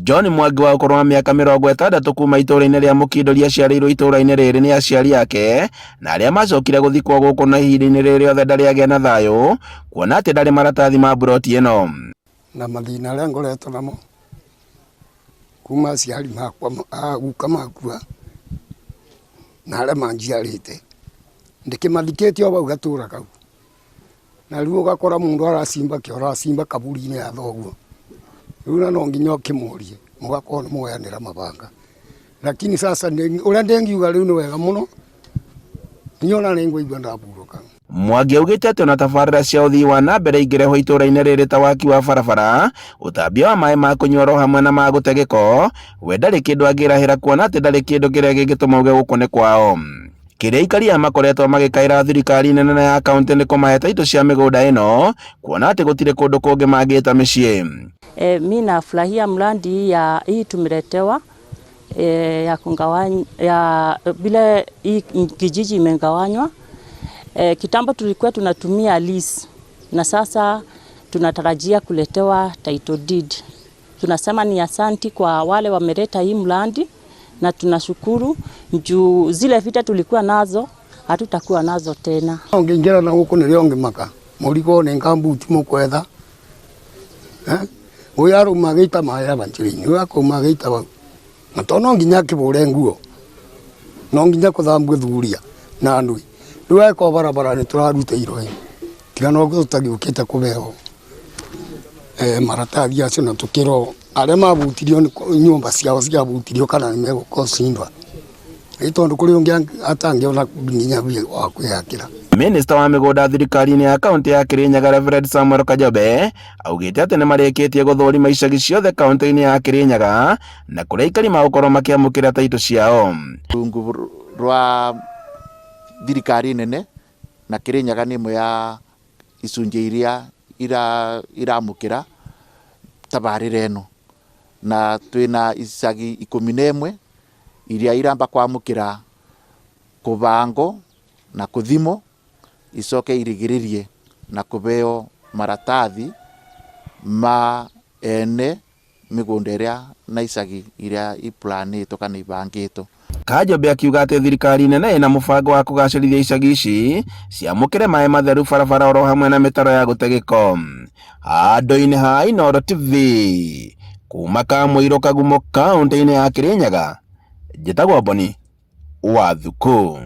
John Mwangi wa ũkũrũ wa mĩaka 60 kuma itũũra-inĩ rĩa Mũkindu aciarĩirwo itũũra-inĩ rĩrĩ nĩ aciari ake na arĩa macokire gũthikwo gũkũ na ihinda-inĩ rĩrĩothe ndarĩ agĩa na thayũ kuona atĩ ndarĩ maratathi ma mburoti ĩno. Na mathĩna arĩa ngoretwo namo kuma aciari makwa guka makua na arĩa manjiarĩte ndĩkĩmathikĩtie o bau gatũũra kau, na rĩu ũgakora mũndũ aracimba kĩoro aracimba kaburi-inĩ ya thoguo, rĩu no nginya ũkĩmũrie mũgakorwo nĩ mũoyanĩra mabanga, lakini sasa ũrĩa ndĩngiuga rĩu nĩ wega mũno niona nĩ ngũigua ndaburũka. Mwangi augĩte atĩ ona tabarĩra cia ũthii wa na mbere ingĩrehwo itũũra-inĩ rĩrĩ ta waki wa barabara, ũtambia wa maĩ ma kũnyua oro hamwe na ma gũte gĩko, we ndarĩ kĩndũ angĩrahĩra kuona atĩ ndarĩ kĩndũ kĩrĩa gĩngĩtũma uge gũkũ nĩ kwao. Kĩrĩa aikari aya makoretwo magĩkaĩra thirikari nene ya kaunti nĩ kũmahe indo cia mĩgũnda ĩno kuona atĩ gũtirĩ kũndũ kũngĩ mangĩĩta mĩciĩ. Mimi nafurahia mradi ya hii tumeletewa ya kungawanya ya vile hii kijiji imegawanywa. Kitambo tulikuwa tunatumia lease na sasa tunatarajia kuletewa title deed. Tunasema ni asanti kwa wale wameleta hii mradi na tunashukuru juu zile vita tulikuwa nazo hatutakuwa nazo tena. Ongeingira na huko niliongemaka muliko ni ngambuti mukwetha uyaro magita maya banchirini wako magita ba matono nginya kibure nguo no nginya kuthambwe thuria na ndui rĩu ko barabara nĩ tũraruta iroĩ tiga no tũtagiũkĩte kũbeo maratathi acio na tũkĩro arĩa mabutirio nyũmba ciao ciabutirio kana nĩ megũkocindwa tondũ kũrĩ ũngĩ atangĩona nginya wa kwĩyakĩra. Minista wa mĩgũnda thirikari-inĩ ya kaunti ya Kirinyaga Reverend Samuel Kajobe augĩte atĩ nĩ marĩkĩtie gũthũrima icagi ciothe kaunti-inĩ ya Kirinyaga na kũrĩa aikari magũkorwo makĩamũkĩra taito ciao. Rungu rwa thirikari nene na Kirinyaga nĩ ĩmwe ya icunjĩ iria iramũkĩra tabarĩra ĩno, na twĩna icagi 11 iria iramba kwamũkĩra kũbangwo na kũthimo icoke irigĩrĩrie na kũbeo maratathi ma ene mĩgũnda ĩrĩa na icagi iria iplanĩtwo kana ibangĩtwo. Kajobe akiuga atĩ thirikari nene ĩna mũbango wa kũgacĩrithia icagi ici ciamũkĩre maĩ matheru, barabara oro hamwe na mĩtaro ya gũte gĩko. Handũ-inĩ ha Inooro TV kuma Kamũirũ Kagumo kaunti-inĩ ya Kirinyaga, njĩtagwo Boni Wathuku.